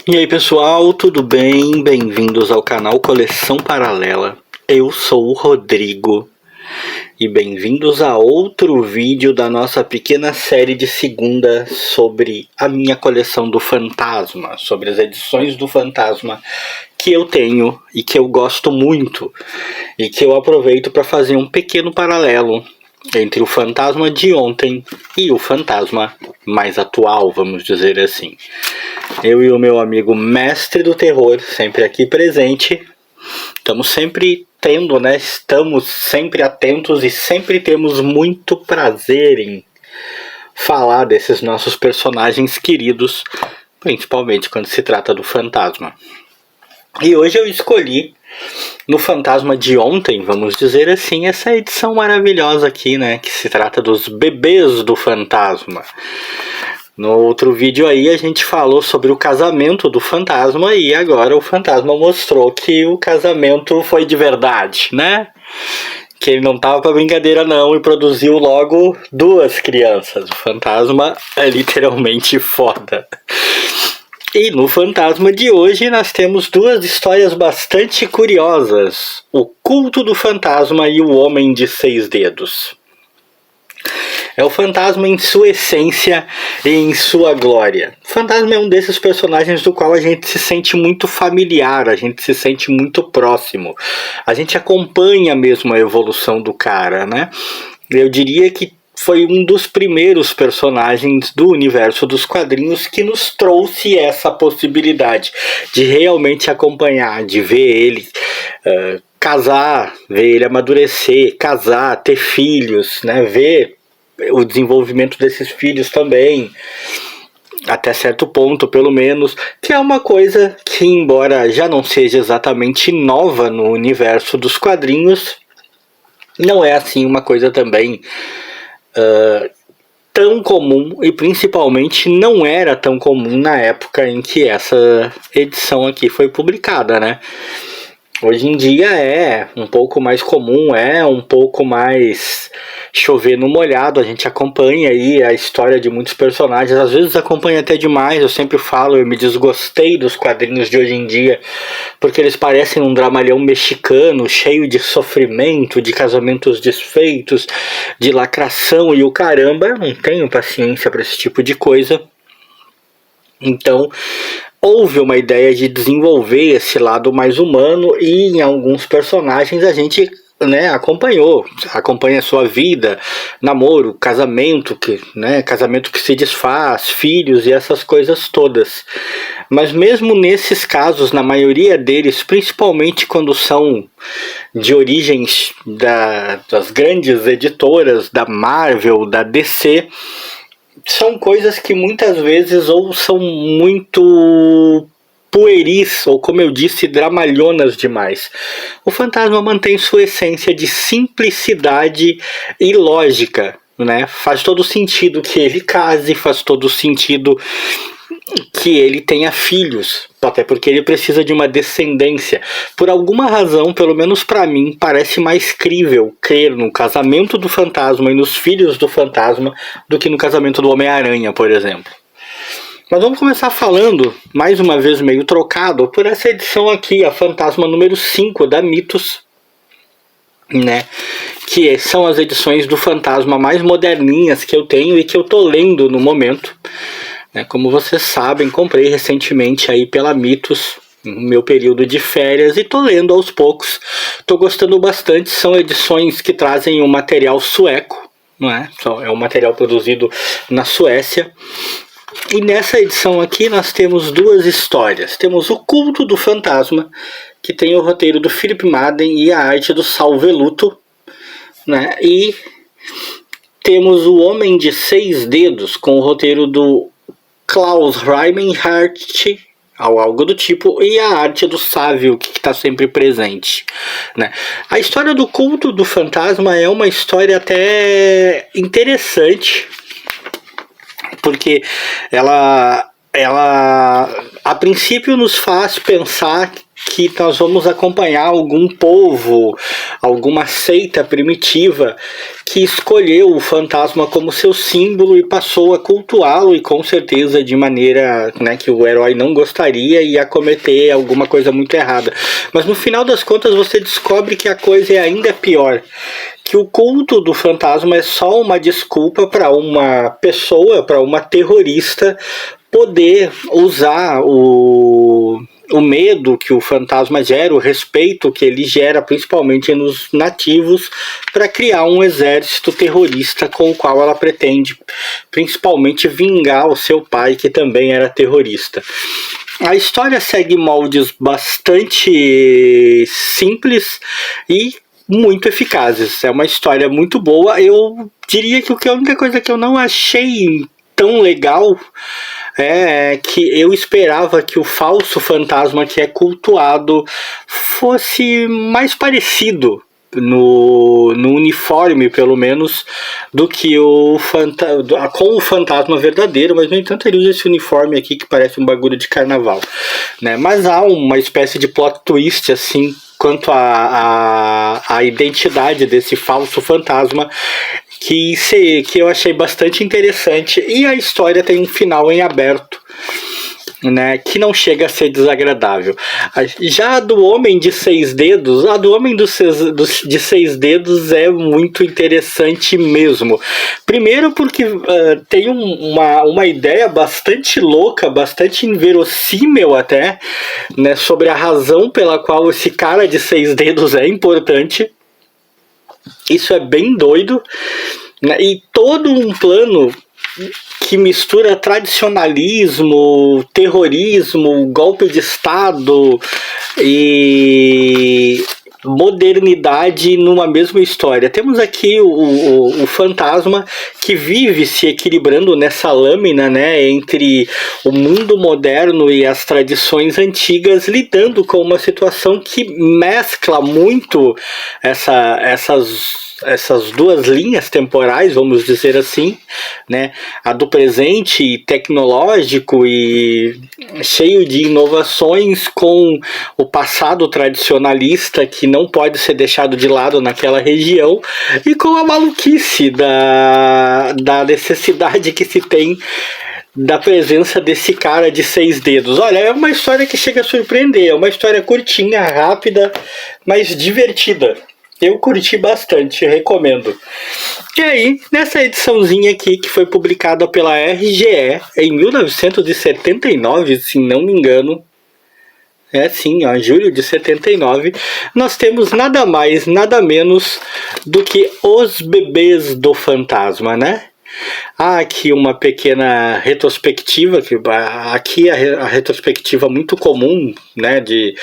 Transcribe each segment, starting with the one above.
E aí pessoal, tudo bem? Bem-vindos ao canal Coleção Paralela. Eu sou o Rodrigo e bem-vindos a outro vídeo da nossa pequena série de segunda sobre a minha coleção do Fantasma, sobre as edições do Fantasma que eu tenho e que eu gosto muito e que eu aproveito para fazer um pequeno paralelo entre o Fantasma de ontem e o Fantasma mais atual, vamos dizer assim. Eu e o meu amigo Mestre do Terror, sempre aqui presente, estamos sempre atentos e sempre temos muito prazer em falar desses nossos personagens queridos, principalmente quando se trata do Fantasma. E hoje eu escolhi, no Fantasma de ontem, vamos dizer assim, essa edição maravilhosa aqui, né, que se trata dos bebês do Fantasma. No outro vídeo aí a gente falou sobre o casamento do Fantasma e agora o Fantasma mostrou que o casamento foi de verdade, né? Que ele não tava pra brincadeira não e produziu logo 2 crianças. O Fantasma é literalmente foda. E no Fantasma de hoje nós temos 2 histórias bastante curiosas. O Culto do Fantasma e o Homem de 6 Dedos. É o Fantasma em sua essência e em sua glória. O Fantasma é um desses personagens do qual a gente se sente muito familiar, a gente se sente muito próximo. A gente acompanha mesmo a evolução do cara, né? Eu diria que foi um dos primeiros personagens do universo dos quadrinhos que nos trouxe essa possibilidade de realmente acompanhar, de ver ele casar, ver ele amadurecer, casar, ter filhos, né? Ver o desenvolvimento desses filhos também, até certo ponto pelo menos, que é uma coisa que, embora já não seja exatamente nova no universo dos quadrinhos, não é assim uma coisa também tão comum, e principalmente não era tão comum na época em que essa edição aqui foi publicada, né? Hoje em dia é um pouco mais comum, é um pouco mais chover no molhado, a gente acompanha aí a história de muitos personagens, às vezes acompanha até demais, eu sempre falo, eu me desgostei dos quadrinhos de hoje em dia, porque eles parecem um dramalhão mexicano, cheio de sofrimento, de casamentos desfeitos, de lacração e o caramba, eu não tenho paciência para esse tipo de coisa. Então, houve uma ideia de desenvolver esse lado mais humano e em alguns personagens a gente, né, acompanha a sua vida, namoro, casamento que se desfaz, filhos e essas coisas todas. Mas mesmo nesses casos, na maioria deles, principalmente quando são de origens das grandes editoras, da Marvel, da DC, são coisas que muitas vezes ou são muito pueris, ou como eu disse, dramalhonas demais. O Fantasma mantém sua essência de simplicidade e lógica, né? Faz todo sentido que ele case, faz todo sentido que ele tenha filhos, até porque ele precisa de uma descendência. Por alguma razão, pelo menos para mim, parece mais crível crer no casamento do Fantasma e nos filhos do Fantasma do que no casamento do Homem-Aranha, por exemplo. Mas vamos começar falando, mais uma vez meio trocado, por essa edição aqui, a Fantasma número 5 da Mitos, né? Que são as edições do Fantasma mais moderninhas que eu tenho e que eu tô lendo no momento. Como vocês sabem, comprei recentemente aí pela Mitos, no meu período de férias, e tô lendo aos poucos. Tô gostando bastante, são edições que trazem um material sueco, não é? É um material produzido na Suécia. E nessa edição aqui nós temos 2 histórias. Temos o Culto do Fantasma, que tem o roteiro do Philip Madden e a arte do Sal Velluto, né? E temos o Homem de 6 Dedos, com o roteiro do Klaus Reinhardt, ou algo do tipo, e a arte do Sávio, que está sempre presente, né? A história do Culto do Fantasma é uma história até interessante, porque ela a princípio nos faz pensar que nós vamos acompanhar algum povo, alguma seita primitiva que escolheu o fantasma como seu símbolo e passou a cultuá-lo, e com certeza de maneira, né, que o herói não gostaria e ia cometer alguma coisa muito errada. Mas no final das contas você descobre que a coisa é ainda pior, que o culto do fantasma é só uma desculpa para uma pessoa, para uma terrorista poder usar o medo que o fantasma gera, o respeito que ele gera, principalmente nos nativos, para criar um exército terrorista com o qual ela pretende, principalmente, vingar o seu pai, que também era terrorista. A história segue moldes bastante simples e muito eficazes. É uma história muito boa. Eu diria que a única coisa que eu não achei tão legal é que eu esperava que o falso fantasma que é cultuado fosse mais parecido no uniforme, pelo menos, do que com o fantasma verdadeiro, mas no entanto ele usa esse uniforme aqui que parece um bagulho de carnaval, né? Mas há uma espécie de plot twist assim quanto à identidade desse falso fantasma que eu achei bastante interessante, e a história tem um final em aberto, né, que não chega a ser desagradável. Já a do Homem de Seis Dedos, a do Homem de Seis Dedos é muito interessante mesmo. Primeiro porque tem uma ideia bastante louca, bastante inverossímil até, né, sobre a razão pela qual esse cara de seis dedos é importante. Isso é bem doido, né? E todo um plano que mistura tradicionalismo, terrorismo, golpe de Estado e modernidade numa mesma história. Temos aqui o fantasma que vive se equilibrando nessa lâmina, né, entre o mundo moderno e as tradições antigas, lidando com uma situação que mescla muito essas duas linhas temporais, vamos dizer assim, né? A do presente tecnológico e cheio de inovações com o passado tradicionalista que não pode ser deixado de lado naquela região, e com a maluquice da necessidade que se tem da presença desse cara de seis dedos. Olha, é uma história que chega a surpreender, é uma história curtinha, rápida, mas divertida. Eu curti bastante, recomendo. E aí, nessa ediçãozinha aqui, que foi publicada pela RGE em 1979, se não me engano, julho de 79, nós temos nada mais, nada menos do que Os Bebês do Fantasma, né? Há aqui uma pequena retrospectiva, aqui a retrospectiva muito comum, né, de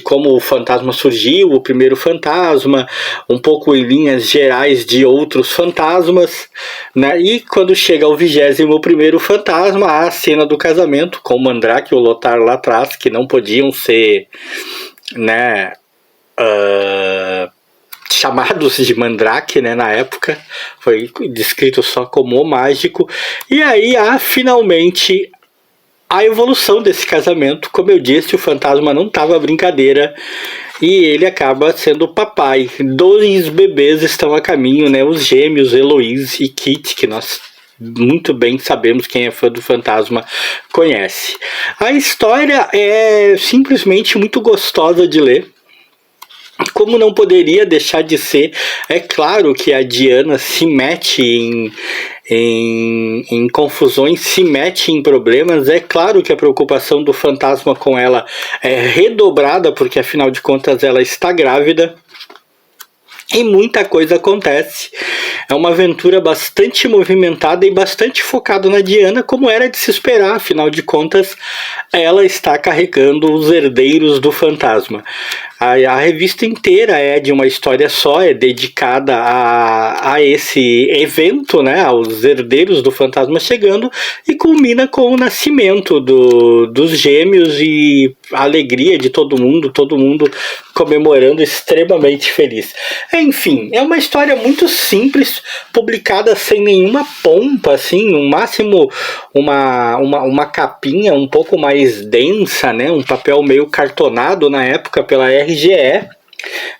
como o fantasma surgiu, o primeiro fantasma, um pouco em linhas gerais de outros fantasmas, né, e quando chega ao 21º fantasma, há a cena do casamento com o Mandrake e o Lothar lá atrás, que não podiam ser, né, chamados de Mandrake, né, na época, foi descrito só como o mágico. E aí há finalmente a evolução desse casamento. Como eu disse, o fantasma não estava brincadeira e ele acaba sendo o papai. 2 bebês estão a caminho, né, os gêmeos Eloise e Kit, que nós muito bem sabemos, quem é fã do fantasma conhece. A história é simplesmente muito gostosa de ler. Como não poderia deixar de ser, é claro que a Diana se mete em confusões, se mete em problemas. É claro que a preocupação do fantasma com ela é redobrada, porque afinal de contas ela está grávida. E muita coisa acontece. É uma aventura bastante movimentada e bastante focada na Diana, como era de se esperar. Afinal de contas, ela está carregando os herdeiros do fantasma. A revista inteira é de uma história só, é dedicada a esse evento, né, aos herdeiros do fantasma chegando, e culmina com o nascimento dos gêmeos e a alegria de todo mundo comemorando, extremamente feliz. Enfim, é uma história muito simples, publicada sem nenhuma pompa, assim, no máximo uma capinha um pouco mais densa, né, um papel meio cartonado na época pela RGE,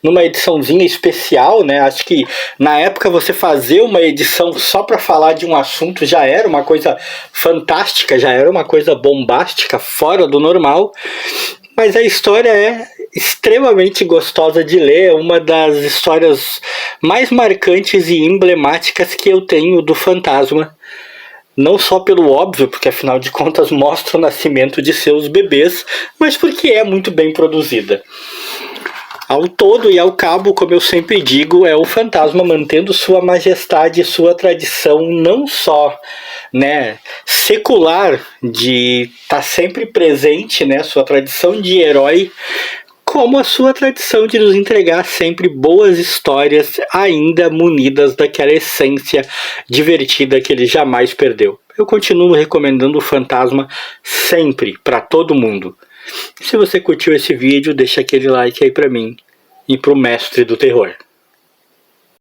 numa ediçãozinha especial, né? Acho que na época você fazer uma edição só para falar de um assunto já era uma coisa fantástica, já era uma coisa bombástica, fora do normal. Mas a história é extremamente gostosa de ler, é uma das histórias mais marcantes e emblemáticas que eu tenho do fantasma. Não só pelo óbvio, porque afinal de contas mostra o nascimento de seus bebês, mas porque é muito bem produzida. Ao todo e ao cabo, como eu sempre digo, é o fantasma mantendo sua majestade e sua tradição não só, né, secular de estar sempre presente, né, sua tradição de herói, como a sua tradição de nos entregar sempre boas histórias ainda munidas daquela essência divertida que ele jamais perdeu. Eu continuo recomendando o Fantasma sempre, para todo mundo. Se você curtiu esse vídeo, deixa aquele like aí pra mim e pro mestre do terror.